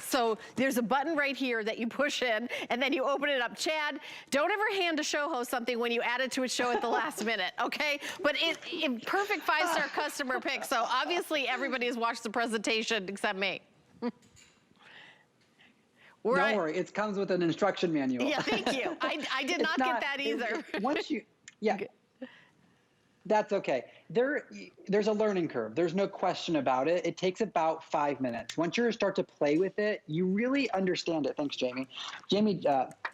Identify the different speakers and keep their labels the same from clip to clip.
Speaker 1: So there's a button right here that you push in, and then you open it up. Chad, don't ever hand a show host something when you add it to a show at the last minute, okay? But it perfect 5-star customer pick, so obviously everybody has watched the presentation except me.
Speaker 2: Don't worry, it comes with an instruction manual.
Speaker 1: Yeah, thank you. I did not get that either.
Speaker 2: Once you, that's okay. There's a learning curve. There's no question about it. It takes about 5 minutes. Once you start to play with it, you really understand it. Thanks, Jamie. Jamie,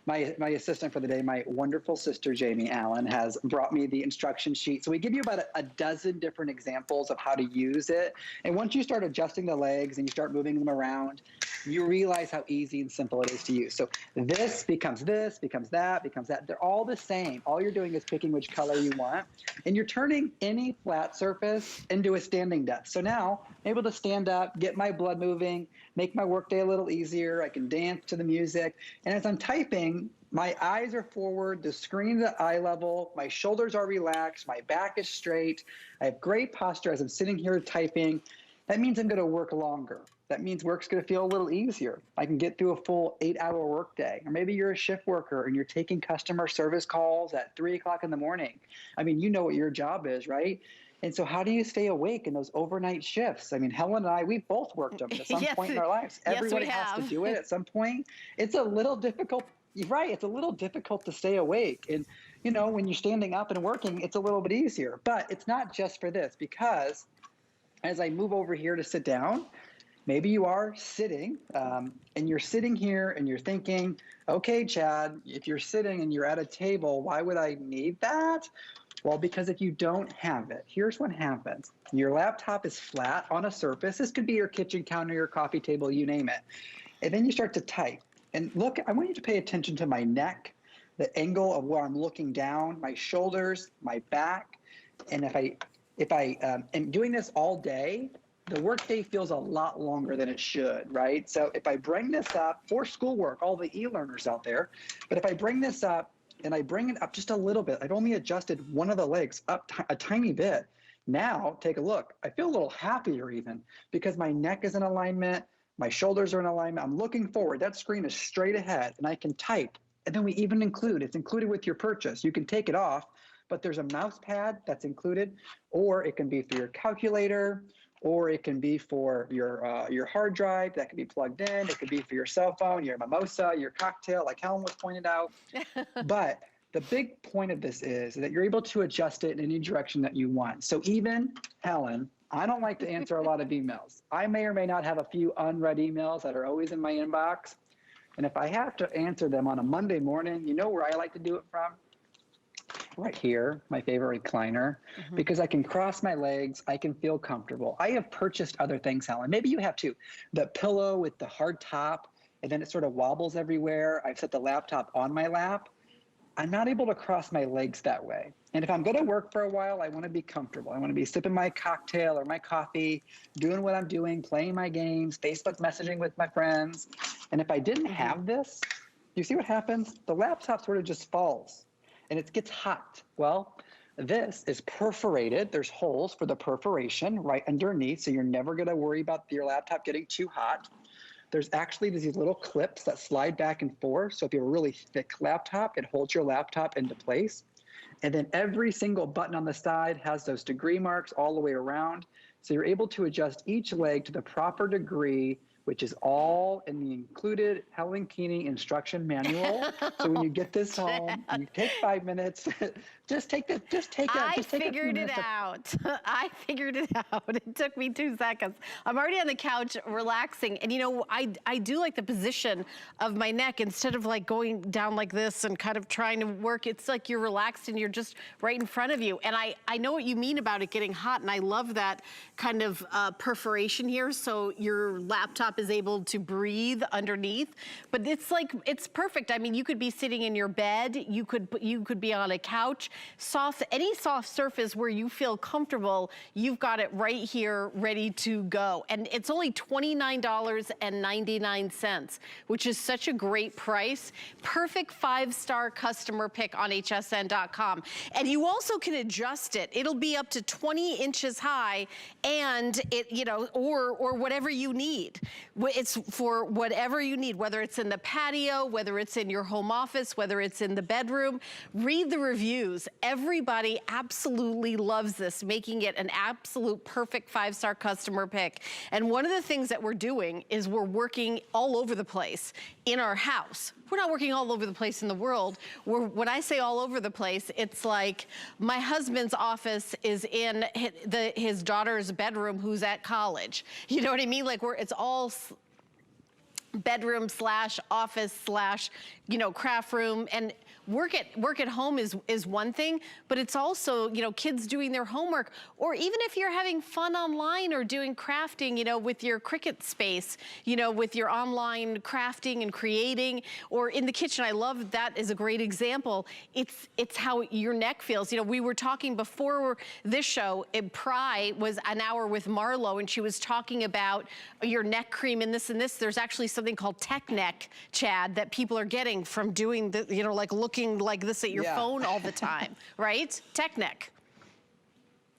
Speaker 2: my assistant for the day, my wonderful sister, Jamie Allen, has brought me the instruction sheet. So we give you about a dozen different examples of how to use it. And once you start adjusting the legs and you start moving them around, you realize how easy and simple it is to use. So this, becomes that, becomes that. They're all the same. All you're doing is picking which color you want. And you're turning any flat surface into a standing desk. So now I'm able to stand up, get my blood moving, make my workday a little easier. I can dance to the music. And as I'm typing, my eyes are forward, the screen's at eye level, my shoulders are relaxed, my back is straight. I have great posture as I'm sitting here typing. That means I'm going to work longer. That means work's going to feel a little easier. I can get through a full 8-hour workday. Or maybe you're a shift worker and you're taking customer service calls at 3 o'clock in the morning. I mean, you know what your job is, right? And so how do you stay awake in those overnight shifts? I mean, Helen and I, we both worked them at some point in our lives. Everybody has to do it at some point. It's a little difficult. You're right. It's a little difficult to stay awake. And, you know, when you're standing up and working, it's a little bit easier. But it's not just for this, because as I move over here to sit down, maybe you are sitting and you're sitting here and you're thinking, okay, Chad, if you're sitting and you're at a table, why would I need that? Well, because if you don't have it, here's what happens. Your laptop is flat on a surface. This could be your kitchen counter, your coffee table, you name it. And then you start to type. And look, I want you to pay attention to my neck, the angle of where I'm looking down, my shoulders, my back. And if I am doing this all day, the workday feels a lot longer than it should, right? So if I bring this up for schoolwork, all the e-learners out there, but if I bring this up and I bring it up just a little bit, I've only adjusted one of the legs up a tiny bit. Now, take a look. I feel a little happier even because my neck is in alignment, my shoulders are in alignment. I'm looking forward. That screen is straight ahead and I can type. And then we even it's included with your purchase. You can take it off, but there's a mouse pad that's included, or it can be for your calculator, or it can be for your hard drive that can be plugged in. It could be for your cell phone, your mimosa, your cocktail, like Helen was pointed out. But the big point of this is that you're able to adjust it in any direction that you want. So even, Helen, I don't like to answer a lot of emails. I may or may not have a few unread emails that are always in my inbox. And if I have to answer them on a Monday morning, you know where I like to do it from? Right here, my favorite recliner, because I can cross my legs, I can feel comfortable. I have purchased other things, Helen. Maybe you have too. The pillow with the hard top, and then it sort of wobbles everywhere. I've set the laptop on my lap. I'm not able to cross my legs that way. And if I'm going to work for a while, I want to be comfortable. I want to be sipping my cocktail or my coffee, doing what I'm doing, playing my games, Facebook messaging with my friends. And if I didn't have this, you see what happens? The laptop sort of just falls. And it gets hot. Well, this is perforated. There's holes for the perforation right underneath, so you're never going to worry about your laptop getting too hot. There's actually these little clips that slide back and forth, so if you have a really thick laptop, it holds your laptop into place. And then every single button on the side has those degree marks all the way around, so you're able to adjust each leg to the proper degree, which is all in the included Helen Keany instruction manual. So when you get this home, you take 5 minutes, just take it.
Speaker 1: I figured it out. I figured it out. It took me 2 seconds. I'm already on the couch relaxing. And you know, I do like the position of my neck instead of like going down like this and kind of trying to work. It's like you're relaxed and you're just right in front of you. And I know what you mean about it getting hot. And I love that kind of perforation here. So your laptop is able to breathe underneath, but it's like, it's perfect. I mean, you could be sitting in your bed, you could be on a couch, any soft surface where you feel comfortable, you've got it right here ready to go. And it's only $29.99, which is such a great price. Perfect 5-star customer pick on hsn.com. And you also can adjust it. It'll be up to 20 inches high and it, you know, or whatever you need. It's for whatever you need, whether it's in the patio, whether it's in your home office, whether it's in the bedroom. Read the reviews. Everybody absolutely loves this, making it an absolute perfect 5-star customer pick. And one of the things that we're doing is we're working all over the place in our house. We're not working all over the place in the world. When I say all over the place, it's like my husband's office is in his daughter's bedroom who's at college. You know what I mean? Like it's all bedroom / office / craft room, and work at home is one thing, but it's also, kids doing their homework, or even if you're having fun online or doing crafting, with your Cricut space, with your online crafting and creating, or in the kitchen. I love that is a great example. It's how your neck feels. We were talking before this show, Pry was an hour with Marlo, and she was talking about your neck cream and this and this. There's actually something called tech neck, Chad, that people are getting from doing the, like looking like this at your phone all the time, right? Tech neck.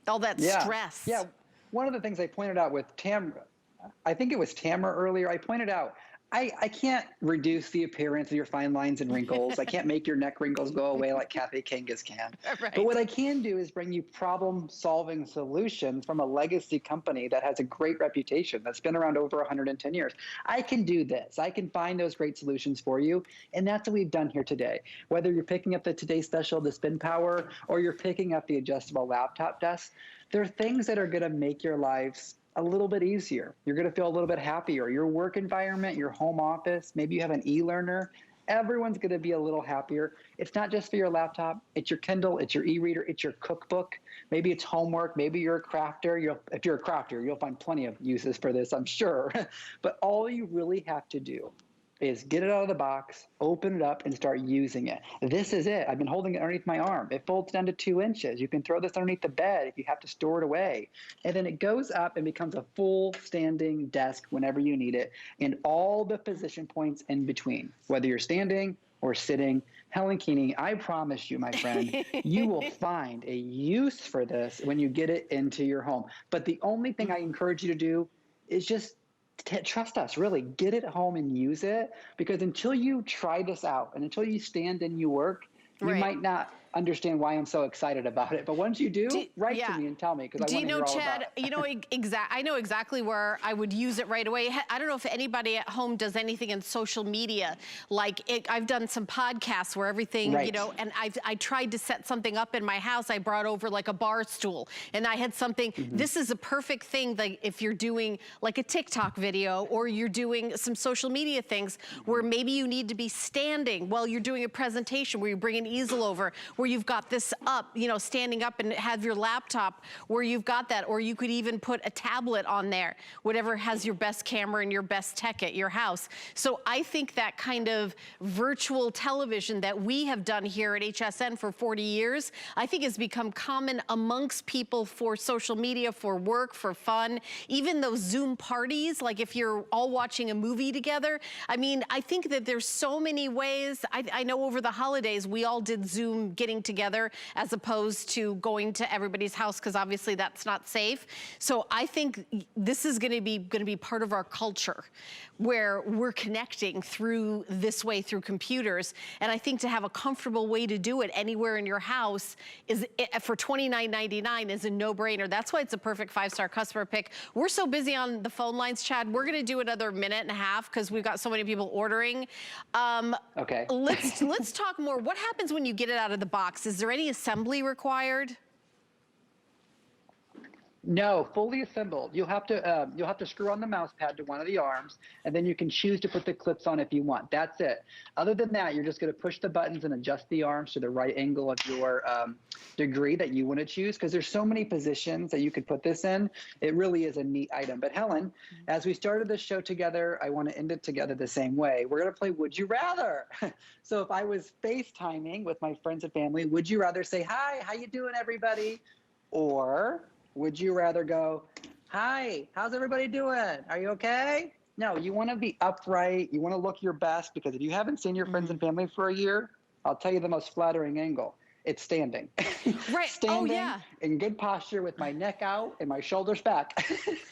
Speaker 1: All that stress.
Speaker 2: Yeah, one of the things I pointed out with I think it was Tamara earlier, I pointed out, I can't reduce the appearance of your fine lines and wrinkles. I can't make your neck wrinkles go away like Kathy Kangas can.
Speaker 1: Right.
Speaker 2: But what I can do is bring you problem-solving solutions from a legacy company that has a great reputation, that's been around over 110 years. I can do this. I can find those great solutions for you, and that's what we've done here today. Whether you're picking up the Today Special, the Spin Power, or you're picking up the adjustable laptop desk, there are things that are going to make your lives a little bit easier. You're going to feel a little bit happier. Your work environment, your home office, maybe you have an e-learner, everyone's going to be a little happier. It's not just for your laptop. It's your Kindle, it's your e-reader, it's your cookbook. Maybe it's homework. Maybe you're a crafter. If you're a crafter, you'll find plenty of uses for this, I'm sure. But all you really have to do is get it out of the box, open it up, and start using it. This is it. I've been holding it underneath my arm. It folds down to 2 inches. You can throw this underneath the bed if you have to store it away. And then it goes up and becomes a full standing desk whenever you need it, and all the position points in between, whether you're standing or sitting. Helen Keany, I promise you, my friend, you will find a use for this when you get it into your home. But the only thing I encourage you to do is just trust us, really. Get it home and use it, because until you try this out and until you stand and you work, you might not understand why I'm so excited about it. But once you do, write to me and tell me, because I want to hear all
Speaker 1: Chad,
Speaker 2: about it.
Speaker 1: I know exactly where I would use it right away. I don't know if anybody at home does anything in social media. I've done some podcasts where everything, and I tried to set something up in my house. I brought over like a bar stool, and I had something. This is a perfect thing, like if you're doing like a TikTok video, or you're doing some social media things where maybe you need to be standing while you're doing a presentation, where you bring an easel over, where you've got this up, standing up, and have your laptop where you've got that, or you could even put a tablet on there, whatever has your best camera and your best tech at your house. So I think that kind of virtual television that we have done here at HSN for 40 years, I think has become common amongst people for social media, for work, for fun, even those Zoom parties, like if you're all watching a movie together. I mean, I think that there's so many ways. I know over the holidays, we all did Zoom getting together as opposed to going to everybody's house, because obviously that's not safe. So I think this is going to be part of our culture, where we're connecting through this way, through computers. And I think to have a comfortable way to do it anywhere in your house for $29.99 is a no-brainer. That's why it's a perfect 5-star customer pick. We're so busy on the phone lines, Chad. We're going to do another minute and a half because we've got so many people ordering.
Speaker 2: Okay.
Speaker 1: Let's talk more. What happens when you get it out of the box? Is there any assembly required?
Speaker 2: No, fully assembled. You'll have to screw on the mouse pad to one of the arms, and then you can choose to put the clips on if you want. That's it. Other than that, you're just going to push the buttons and adjust the arms to the right angle of your degree that you want to choose, because there's so many positions that you could put this in. It really is a neat item. But Helen, as we started this show together, I want to end it together the same way. We're going to play Would You Rather. So if I was FaceTiming with my friends and family, would you rather say, "Hi, how you doing, everybody?" Or would you rather go, "Hi, how's everybody doing? Are you okay?" No, you want to be upright. You want to look your best, because if you haven't seen your friends and family for a year, I'll tell you the most flattering angle. It's standing.
Speaker 1: Right.
Speaker 2: Standing
Speaker 1: Oh, yeah.
Speaker 2: in good posture with my neck out and my shoulders back.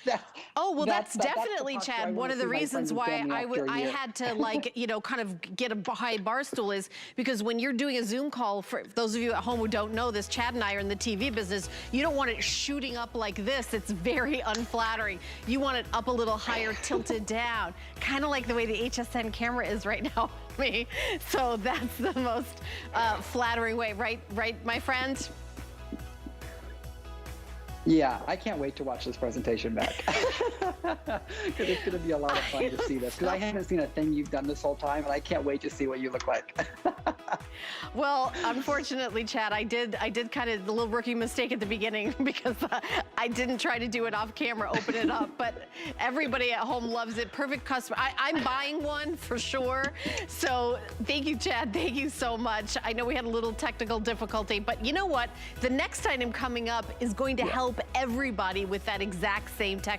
Speaker 1: That's definitely,
Speaker 2: that's the posture I
Speaker 1: Chad, one
Speaker 2: wanna
Speaker 1: of the
Speaker 2: see my
Speaker 1: reasons
Speaker 2: friends and
Speaker 1: why
Speaker 2: family after a
Speaker 1: I
Speaker 2: year.
Speaker 1: had to, like, you know, kind of get a high bar stool is because when you're doing a Zoom call, for those of you at home who don't know this, Chad and I are in the TV business, you don't want it shooting up like this. It's very unflattering. You want it up a little higher, tilted down, kind of like the way the HSN camera is right now. Me. So that's the most flattering way, right, my friend?
Speaker 2: Yeah, I can't wait to watch this presentation back. Because it's going to be a lot of fun to see this. Because I haven't seen a thing you've done this whole time, and I can't wait to see what you look like.
Speaker 1: Well, unfortunately, Chad, I did kind of the little rookie mistake at the beginning because I didn't try to do it off camera, open it up. But everybody at home loves it. Perfect customer. I'm buying one for sure. So thank you, Chad. Thank you so much. I know we had a little technical difficulty, but you know what? The next item coming up is going to help everybody with that exact same technical